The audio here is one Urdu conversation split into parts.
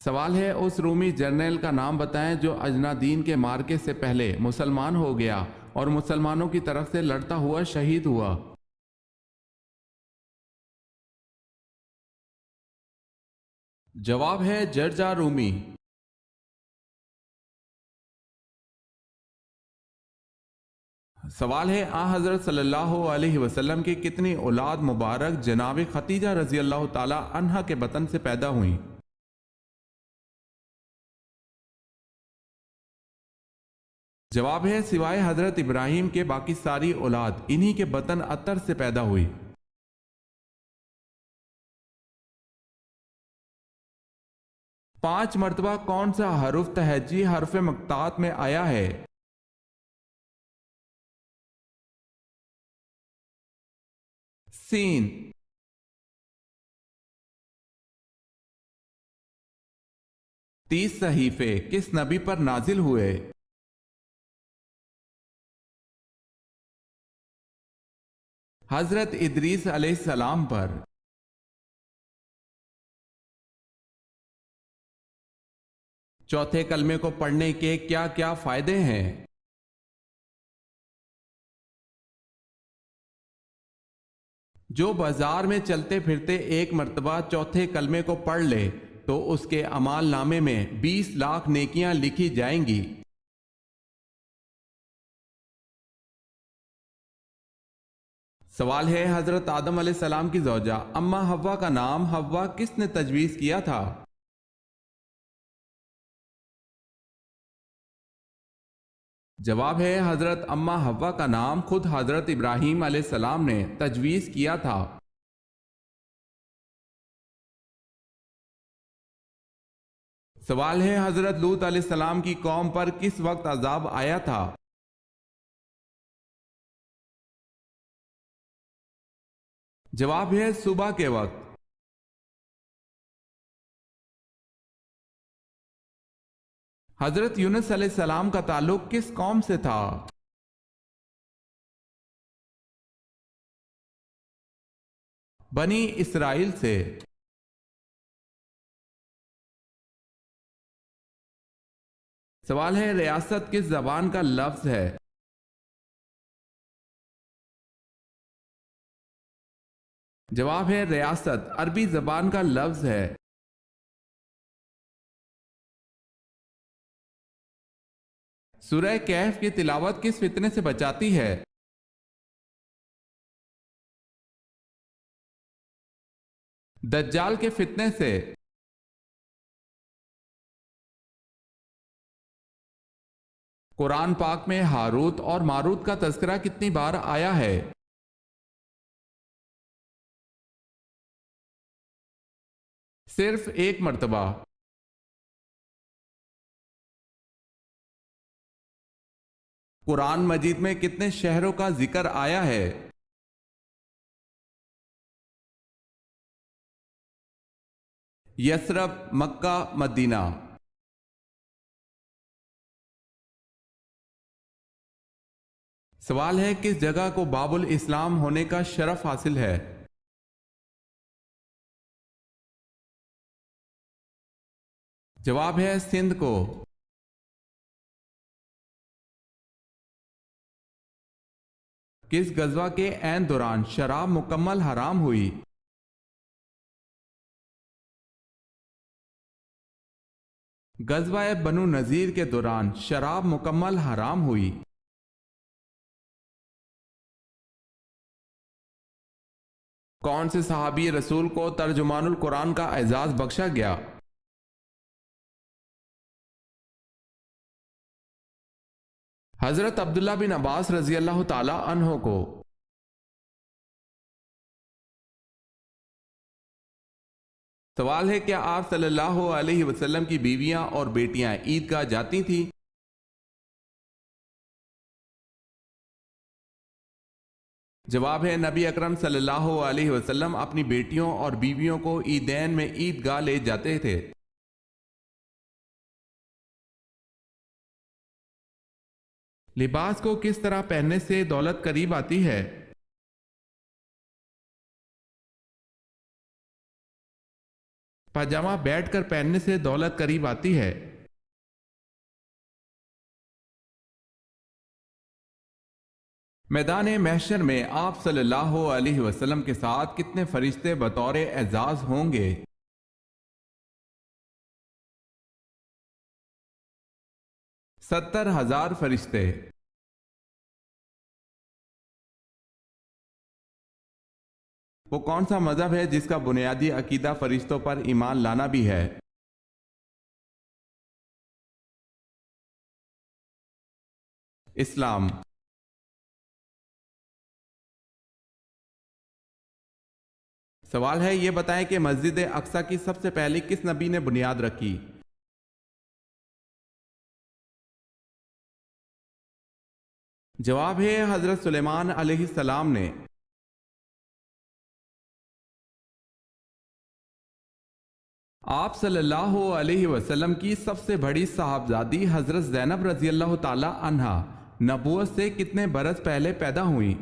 سوال ہے اس رومی جرنیل کا نام بتائیں جو اجنادین کے مارکے سے پہلے مسلمان ہو گیا اور مسلمانوں کی طرف سے لڑتا ہوا شہید ہوا۔ جواب ہے جرجا رومی۔ سوال ہے حضرت صلی اللہ علیہ وسلم کی کتنی اولاد مبارک جناب ختیجہ رضی اللہ تعالی عنہا کے بطن سے پیدا ہوئیں؟ جواب ہے سوائے حضرت ابراہیم کے باقی ساری اولاد انہی کے بطن عطر سے پیدا ہوئی۔ 5 مرتبہ کون سا حرف تہجی حرف مقطعات میں آیا ہے؟ سین۔ 30 صحیفے کس نبی پر نازل ہوئے؟ حضرت ادریس علیہ السلام پر۔ چوتھے کلمے کو پڑھنے کے کیا کیا فائدے ہیں؟ جو بازار میں چلتے پھرتے ایک مرتبہ چوتھے کلمے کو پڑھ لے تو اس کے اعمال نامے میں 20 لاکھ نیکیاں لکھی جائیں گی۔ سوال ہے حضرت آدم علیہ السلام کی زوجہ اما حوا کا نام حوا کس نے تجویز کیا تھا؟ جواب ہے حضرت اما حوا کا نام خود حضرت ابراہیم علیہ السلام نے تجویز کیا تھا۔ سوال ہے حضرت لوط علیہ السلام کی قوم پر کس وقت عذاب آیا تھا؟ جواب ہے صبح کے وقت۔ حضرت یونس علیہ السلام کا تعلق کس قوم سے تھا؟ بنی اسرائیل سے۔ سوال ہے ریاست کس زبان کا لفظ ہے؟ جواب ہے ریاست عربی زبان کا لفظ ہے۔ سورہ کہف کی تلاوت کس فتنے سے بچاتی ہے؟ دجال کے فتنے سے۔ قرآن پاک میں ہاروت اور ماروت کا تذکرہ کتنی بار آیا ہے؟ صرف 1 مرتبہ۔ قرآن مجید میں کتنے شہروں کا ذکر آیا ہے؟ یثرب، مکہ، مدینہ۔ سوال ہے کس جگہ کو باب الاسلام ہونے کا شرف حاصل ہے؟ جواب ہے سندھ کو۔ کس غزوہ کے عین دوران شراب مکمل حرام ہوئی؟ غزوہ بنو نذیر کے دوران شراب مکمل حرام ہوئی۔ کون سے صحابی رسول کو ترجمان القرآن کا اعزاز بخشا گیا؟ حضرت عبداللہ بن عباس رضی اللہ تعالی عنہ کو۔ سوال ہے کیا آپ صلی اللہ علیہ وسلم کی بیویاں اور بیٹیاں عیدگاہ جاتی تھیں؟ جواب ہے نبی اکرم صلی اللہ علیہ وسلم اپنی بیٹیوں اور بیویوں کو عیدین میں عیدگاہ لے جاتے تھے۔ لباس کو کس طرح پہننے سے دولت قریب آتی ہے؟ پاجامہ بیٹھ کر پہننے سے دولت قریب آتی ہے۔ میدان محشر میں آپ صلی اللہ علیہ وسلم کے ساتھ کتنے فرشتے بطور اعزاز ہوں گے؟ 70,000 فرشتے۔ وہ کون سا مذہب ہے جس کا بنیادی عقیدہ فرشتوں پر ایمان لانا بھی ہے؟ اسلام۔ سوال ہے، یہ بتائیں کہ مسجد اقصی کی سب سے پہلے کس نبی نے بنیاد رکھی؟ جواب ہے حضرت سلیمان علیہ السلام نے۔ آپ صلی اللہ علیہ وسلم کی سب سے بڑی صاحبزادی حضرت زینب رضی اللہ تعالی عنہا نبوت سے کتنے برس پہلے پیدا ہوئی؟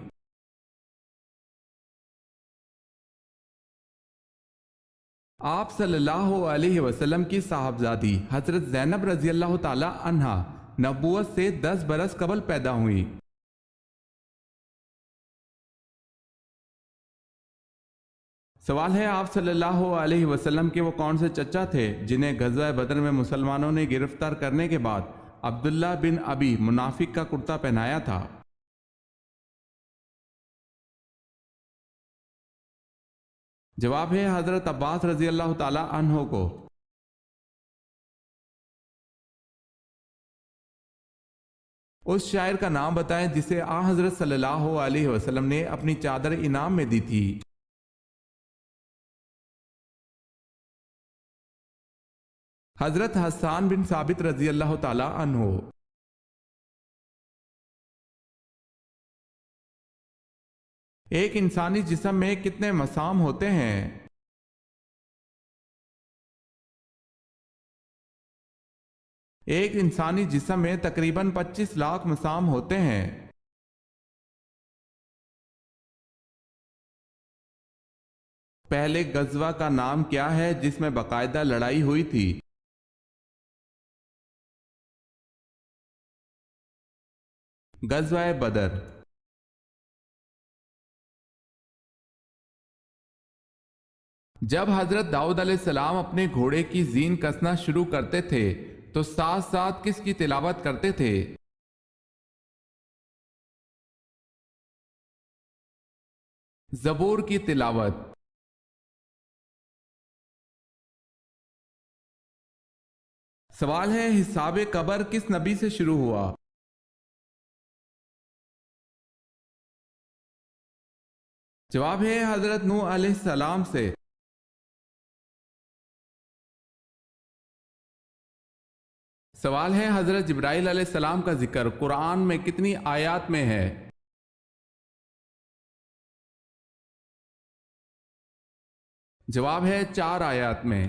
آپ صلی اللہ علیہ وسلم کی صاحبزادی حضرت زینب رضی اللہ تعالی عنہا نبوت سے 10 برس قبل پیدا ہوئی۔ سوال ہے، آپ صلی اللہ علیہ وسلم کے وہ کون سے چچا تھے جنہیں غزوہ بدر میں مسلمانوں نے گرفتار کرنے کے بعد عبداللہ بن ابی منافق کا کرتا پہنایا تھا؟ جواب ہے حضرت عباس رضی اللہ تعالی عنہ کو۔ اس شاعر کا نام بتائیں جسے آن حضرت صلی اللہ علیہ وسلم نے اپنی چادر انعام میں دی تھی۔ حضرت حسان بن ثابت رضی اللہ تعالی عنہ۔ ایک انسانی جسم میں کتنے مسام ہوتے ہیں؟ ایک انسانی جسم میں تقریباً 25 لاکھ مسام ہوتے ہیں۔ پہلے غزوہ کا نام کیا ہے جس میں باقاعدہ لڑائی ہوئی تھی؟ غزوہ بدر۔ جب حضرت داؤد علیہ السلام اپنے گھوڑے کی زین کسنا شروع کرتے تھے تو ساتھ ساتھ کس کی تلاوت کرتے تھے؟ زبور کی تلاوت۔ سوال ہے، حساب قبر کس نبی سے شروع ہوا؟ جواب ہے حضرت نوح علیہ السلام سے۔ سوال ہے، حضرت جبرائیل علیہ السلام کا ذکر قرآن میں کتنی آیات میں ہے؟ جواب ہے 4 آیات میں۔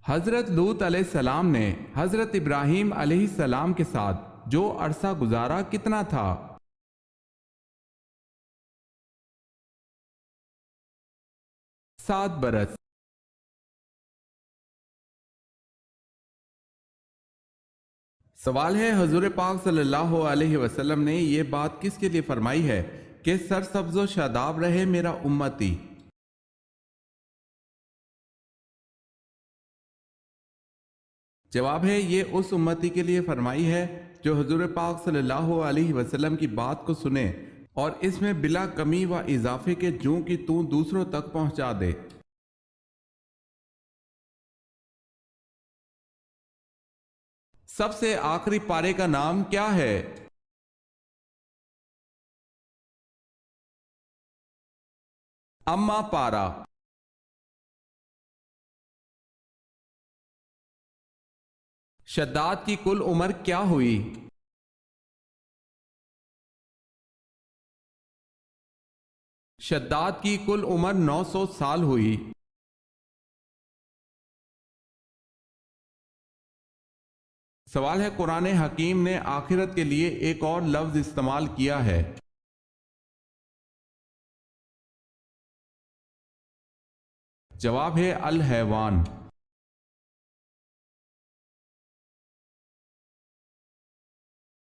حضرت لوط علیہ السلام نے حضرت ابراہیم علیہ السلام کے ساتھ جو عرصہ گزارا کتنا تھا؟ 7 برس۔ سوال ہے، حضور پاک صلی اللہ علیہ وسلم نے یہ بات کس کے لیے فرمائی ہے کہ سرسبز و شاداب رہے میرا امتی؟ جواب ہے، یہ اس امتی کے لیے فرمائی ہے جو حضور پاک صلی اللہ علیہ وسلم کی بات کو سنے اور اس میں بلا کمی و اضافے کے جوں کی توں دوسروں تک پہنچا دے۔ سب سے آخری پارے کا نام کیا ہے؟ اما پارا۔ شداد کی کل عمر کیا ہوئی؟ شداد کی کل عمر 900 سال ہوئی۔ سوال ہے، قرآن حکیم نے آخرت کے لیے ایک اور لفظ استعمال کیا ہے۔ جواب ہے الحیوان۔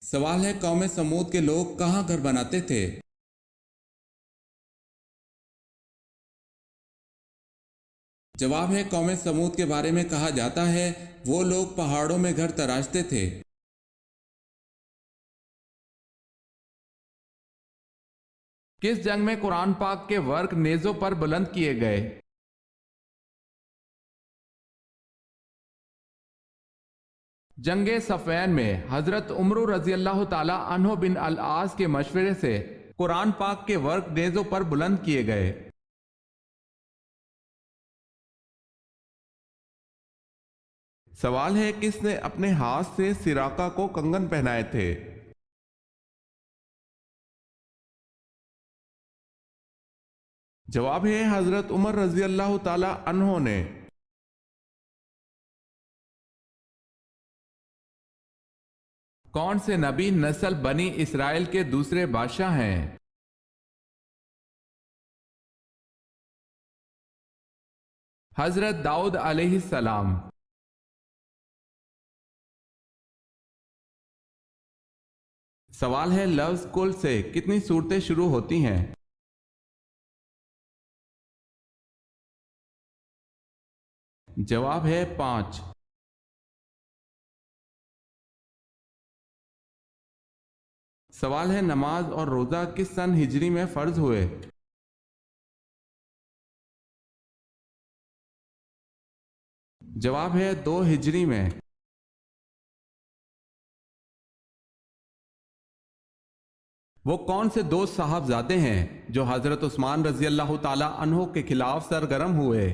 سوال ہے قوم سمود کے لوگ کہاں گھر بناتے تھے؟ جواب ہے قوم سمود کے بارے میں کہا جاتا ہے وہ لوگ پہاڑوں میں گھر تراشتے تھے۔ کس جنگ میں قرآن پاک کے ورق نیزوں پر بلند کیے گئے؟ جنگ صفین میں حضرت عمر رضی اللہ تعالی عنہ بن العاص کے مشورے سے قرآن پاک کے ورق نیزوں پر بلند کیے گئے۔ سوال ہے کس نے اپنے ہاتھ سے سراقہ کو کنگن پہنائے تھے؟ جواب ہے حضرت عمر رضی اللہ تعالی عنہ نے۔ کون سے نبی نسل بنی اسرائیل کے دوسرے بادشاہ ہیں؟ حضرت داؤد علیہ السلام۔ سوال ہے لفظ کل سے کتنی صورتیں شروع ہوتی ہیں؟ جواب ہے 5۔ سوال ہے نماز اور روزہ کس سن ہجری میں فرض ہوئے؟ جواب ہے 2 ہجری میں۔ وہ کون سے 2 صاحبزادے ہیں جو حضرت عثمان رضی اللہ تعالی عنہ کے خلاف سرگرم ہوئے؟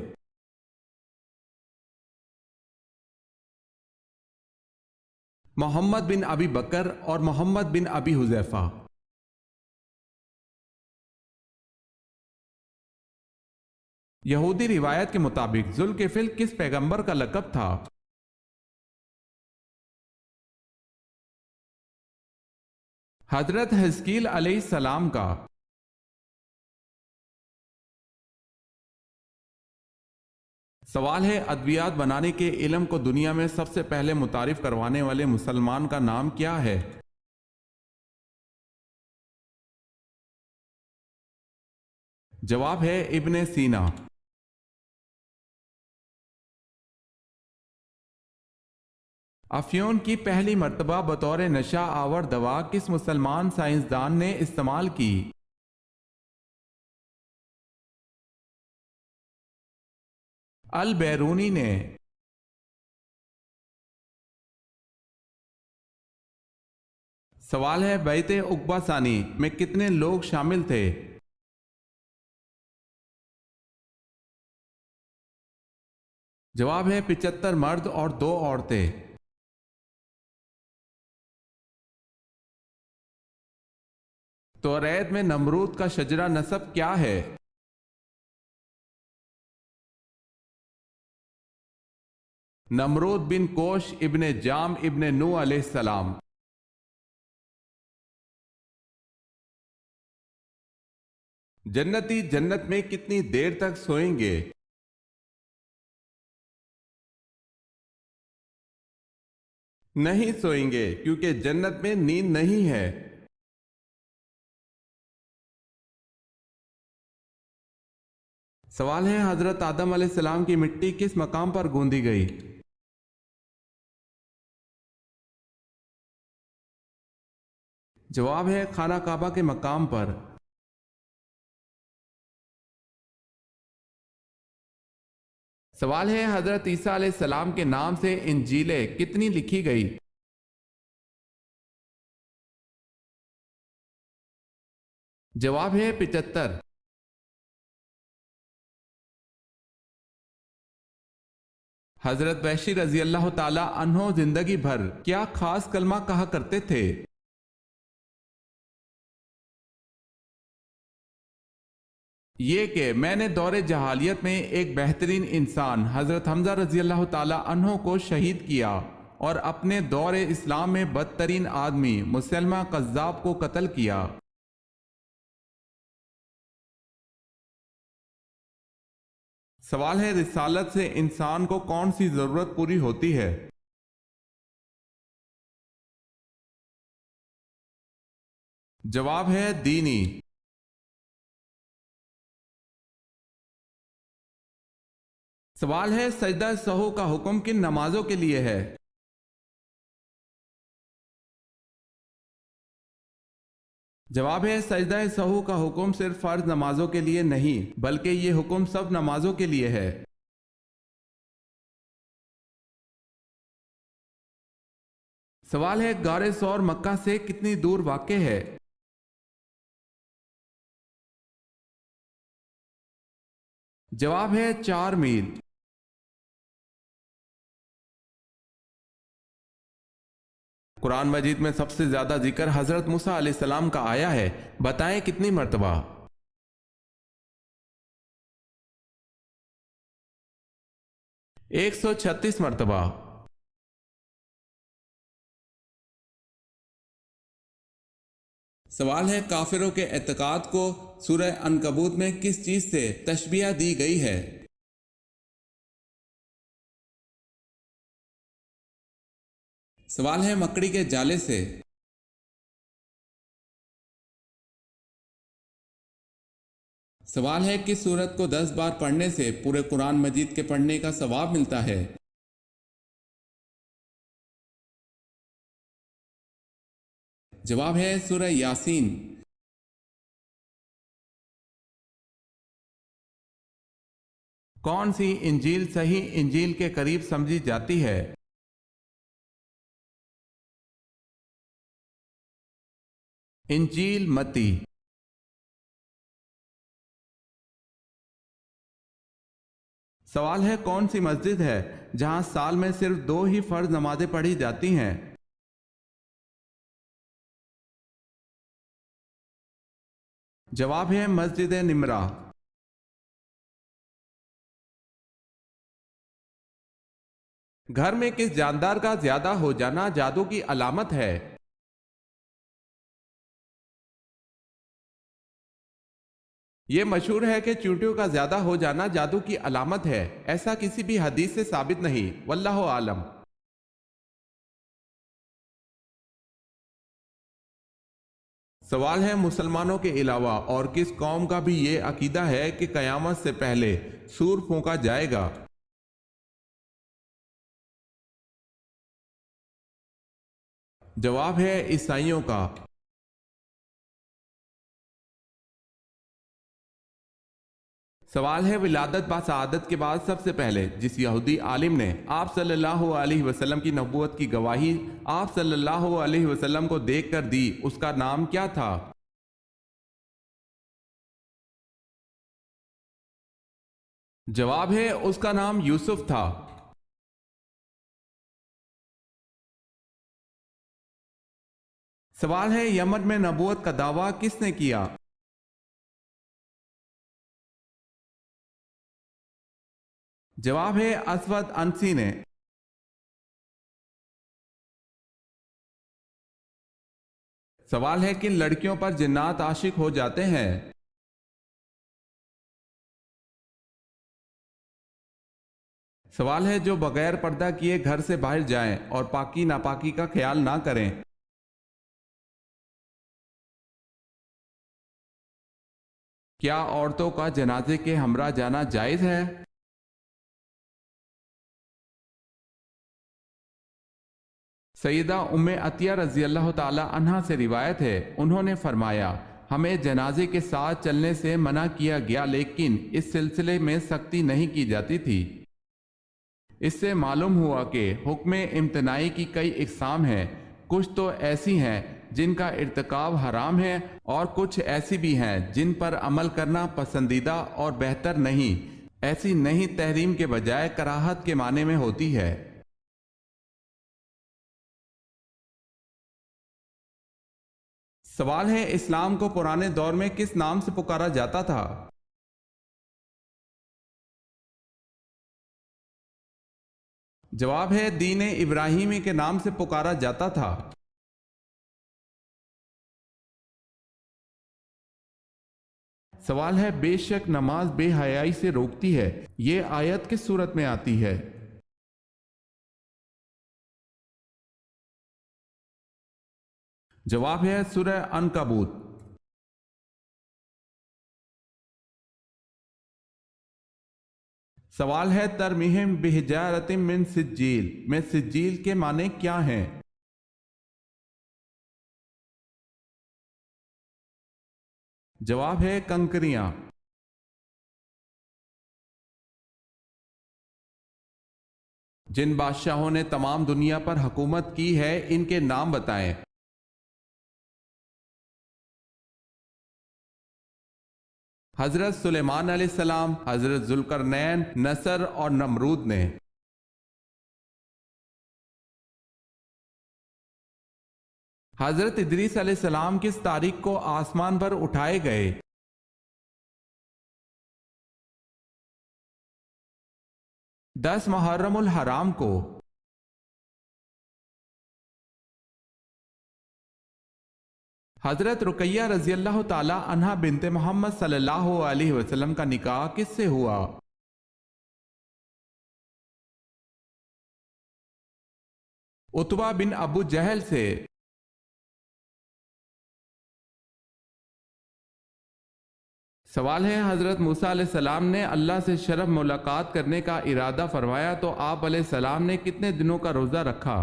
محمد بن ابی بکر اور محمد بن ابی حذیفہ۔ یہودی روایت کے مطابق ذوالکفل کس پیغمبر کا لقب تھا؟ حضرت حزقیل علیہ السلام کا۔ سوال ہے ادویات بنانے کے علم کو دنیا میں سب سے پہلے متعارف کروانے والے مسلمان کا نام کیا ہے؟ جواب ہے ابن سینا۔ افیون کی پہلی مرتبہ بطور نشہ آور دوا کس مسلمان سائنسدان نے استعمال کی؟ البیرونی نے۔ سوال ہے بیعت عقبہ ثانی میں کتنے لوگ شامل تھے؟ جواب ہے 75 مرد اور 2 عورتیں۔ توریت میں نمرود کا شجرہ نسب کیا ہے؟ نمرود بن کوش ابن جام ابن نوح علیہ السلام۔ جنتی جنت میں کتنی دیر تک سوئیں گے؟ نہیں سوئیں گے کیونکہ جنت میں نیند نہیں ہے۔ سوال ہے حضرت آدم علیہ السلام کی مٹی کس مقام پر گوندی گئی؟ جواب ہے خانہ کعبہ کے مقام پر۔ سوال ہے حضرت عیسیٰ علیہ السلام کے نام سے انجیلیں کتنی لکھی گئی؟ جواب ہے 75۔ حضرت وحشی رضی اللہ تعالی عنہ زندگی بھر کیا خاص کلمہ کہا کرتے تھے؟ یہ کہ میں نے دور جہالیت میں ایک بہترین انسان حضرت حمزہ رضی اللہ تعالی عنہ کو شہید کیا اور اپنے دور اسلام میں بدترین آدمی مسلمہ قذاب کو قتل کیا۔ سوال ہے رسالت سے انسان کو کون سی ضرورت پوری ہوتی ہے؟ جواب ہے دینی۔ سوال ہے سجدہ سہو کا حکم کن نمازوں کے لیے ہے؟ جواب ہے سجدہ سہو کا حکم صرف فرض نمازوں کے لیے نہیں بلکہ یہ حکم سب نمازوں کے لیے ہے۔ سوال ہے غار ثور مکہ سے کتنی دور واقع ہے؟ جواب ہے 4 میل۔ قرآن مجید میں سب سے زیادہ ذکر حضرت موسیٰ علیہ السلام کا آیا ہے، بتائیں کتنی مرتبہ؟ 136 مرتبہ۔ سوال ہے کافروں کے اعتقاد کو سورہ عنکبوت میں کس چیز سے تشبیہ دی گئی ہے؟ سوال ہے مکڑی کے جالے سے۔ سوال ہے کس سورت کو 10 بار پڑھنے سے پورے قرآن مجید کے پڑھنے کا ثواب ملتا ہے؟ جواب ہے سورہ یاسین۔ کون سی انجیل صحیح انجیل کے قریب سمجھی جاتی ہے؟ انجیل متی۔ سوال ہے کون سی مسجد ہے جہاں سال میں صرف 2 ہی فرض نمازیں پڑھی جاتی ہیں؟ جواب ہے مسجد نمرہ۔ گھر میں کس جاندار کا زیادہ ہو جانا جادو کی علامت ہے؟ یہ مشہور ہے کہ چونٹیوں کا زیادہ ہو جانا جادو کی علامت ہے، ایسا کسی بھی حدیث سے ثابت نہیں، واللہ عالم۔ سوال ہے مسلمانوں کے علاوہ اور کس قوم کا بھی یہ عقیدہ ہے کہ قیامت سے پہلے سور پھونکا جائے گا؟ جواب ہے عیسائیوں کا۔ سوال ہے ولادت با سعادت کے بعد سب سے پہلے جس یہودی عالم نے آپ صلی اللہ علیہ وسلم کی نبوت کی گواہی آپ صلی اللہ علیہ وسلم کو دیکھ کر دی، اس کا نام کیا تھا؟ جواب ہے اس کا نام یوسف تھا۔ سوال ہے یمن میں نبوت کا دعویٰ کس نے کیا؟ جواب ہے اسود انسی نے۔ سوال ہے کن لڑکیوں پر جنات عاشق ہو جاتے ہیں؟ سوال ہے جو بغیر پردہ کیے گھر سے باہر جائیں اور پاکی ناپاکی کا خیال نہ کریں۔ کیا عورتوں کا جنازے کے ہمراہ جانا جائز ہے؟ سیدہ ام عطیہ رضی اللہ تعالی عنہا سے روایت ہے، انہوں نے فرمایا ہمیں جنازے کے ساتھ چلنے سے منع کیا گیا لیکن اس سلسلے میں سختی نہیں کی جاتی تھی۔ اس سے معلوم ہوا کہ حکم امتناعی کی کئی اقسام ہیں، کچھ تو ایسی ہیں جن کا ارتکاب حرام ہے اور کچھ ایسی بھی ہیں جن پر عمل کرنا پسندیدہ اور بہتر نہیں۔ ایسی نہیں تحریم کے بجائے کراہت کے معنی میں ہوتی ہے۔ سوال ہے اسلام کو پرانے دور میں کس نام سے پکارا جاتا تھا؟ جواب ہے دین ابراہیمی کے نام سے پکارا جاتا تھا۔ سوال ہے بے شک نماز بے حیائی سے روکتی ہے، یہ آیت کس صورت میں آتی ہے؟ جواب ہے سورہ عنکبوت۔ سوال ہے ترمیہم بحجارۃ من سجیل میں سجیل کے معنی کیا ہیں؟ جواب ہے کنکریاں۔ جن بادشاہوں نے تمام دنیا پر حکومت کی ہے ان کے نام بتائیں۔ حضرت سلیمان علیہ السلام، حضرت ذوالقرنین، نصر اور نمرود نے۔ حضرت ادریس علیہ السلام کس تاریخ کو آسمان پر اٹھائے گئے؟ 10 محرم الحرام کو۔ حضرت رقیہ رضی اللہ تعالی عنہا بنت محمد صلی اللہ علیہ وسلم کا نکاح کس سے ہوا؟ عتبہ بن ابو جہل سے۔ سوال ہے حضرت موسیٰ علیہ السلام نے اللہ سے شرف ملاقات کرنے کا ارادہ فرمایا تو آپ علیہ السلام نے کتنے دنوں کا روزہ رکھا؟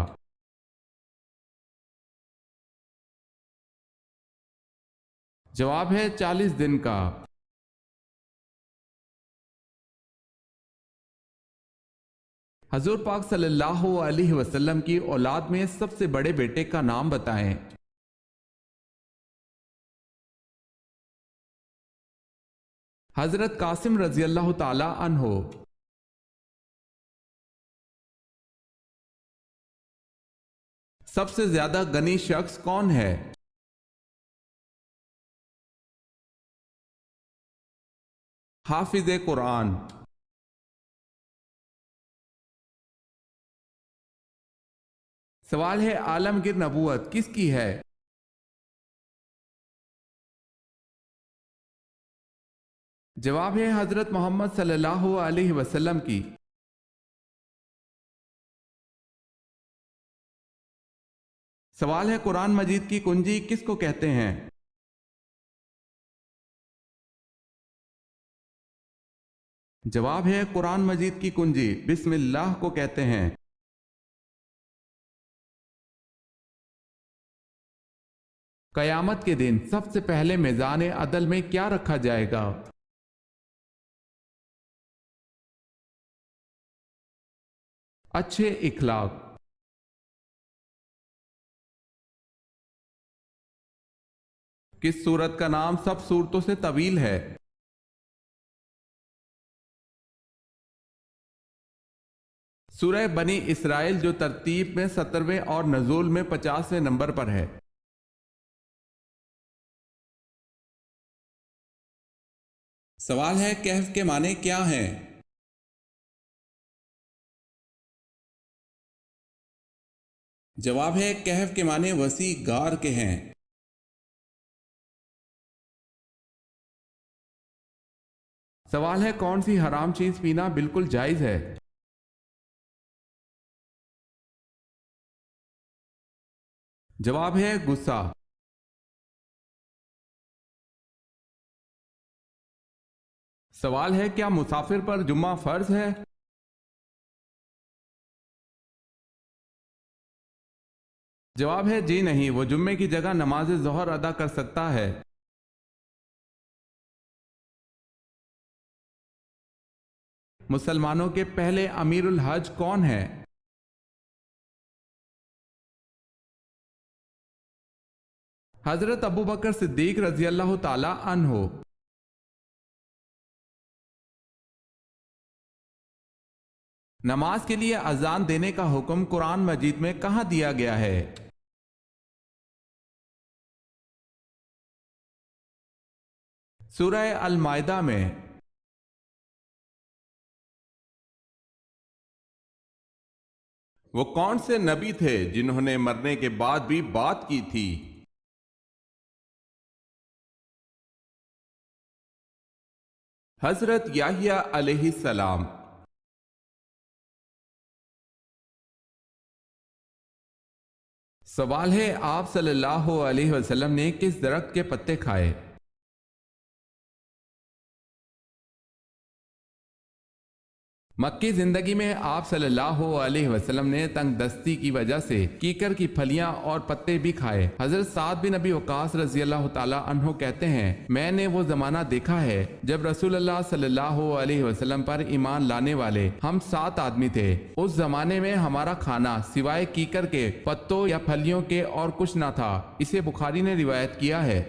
جواب ہے 40 دن کا۔ حضور پاک صلی اللہ علیہ وسلم کی اولاد میں سب سے بڑے بیٹے کا نام بتائیں۔ حضرت قاسم رضی اللہ تعالی عنہ۔ سب سے زیادہ غنی شخص کون ہے؟ حافظ قرآن۔ سوال ہے عالمگیر نبوت کس کی ہے؟ جواب ہے حضرت محمد صلی اللہ علیہ وسلم کی۔ سوال ہے قرآن مجید کی کنجی کس کو کہتے ہیں؟ جواب ہے قرآن مجید کی کنجی بسم اللہ کو کہتے ہیں۔ قیامت کے دن سب سے پہلے میزان عدل میں کیا رکھا جائے گا؟ اچھے اخلاق۔ کس سورت کا نام سب سورتوں سے طویل ہے؟ سورہ بنی اسرائیل جو ترتیب میں 70ویں اور نزول میں 50ویں نمبر پر ہے۔ سوال ہے کہف کے معنی کیا ہیں؟ جواب ہے کہف کے معنی وسیع غار کے ہیں۔ سوال ہے کون سی حرام چیز پینا بالکل جائز ہے؟ جواب ہے غصہ۔ سوال ہے کیا مسافر پر جمعہ فرض ہے؟ جواب ہے جی نہیں، وہ جمعے کی جگہ نماز ظہر ادا کر سکتا ہے۔ مسلمانوں کے پہلے امیر الحج کون ہے؟ حضرت ابو بکر صدیق رضی اللہ تعالی عنہ۔ نماز کے لیے اذان دینے کا حکم قرآن مجید میں کہاں دیا گیا ہے؟ سورہ المائدہ میں۔ وہ کون سے نبی تھے جنہوں نے مرنے کے بعد بھی بات کی تھی؟ حضرت یحییٰ علیہ السلام۔ سوال ہے آپ صلی اللہ علیہ وسلم نے کس درخت کے پتے کھائے؟ مکی زندگی میں آپ صلی اللہ علیہ وسلم نے تنگ دستی کی وجہ سے کیکر کی پھلیاں اور پتے بھی کھائے۔ حضرت سعد بن ابی وقاص رضی اللہ تعالی عنہ کہتے ہیں، میں نے وہ زمانہ دیکھا ہے جب رسول اللہ صلی اللہ علیہ وسلم پر ایمان لانے والے ہم 7 آدمی تھے۔ اس زمانے میں ہمارا کھانا سوائے کیکر کے پتوں یا پھلیوں کے اور کچھ نہ تھا۔ اسے بخاری نے روایت کیا ہے۔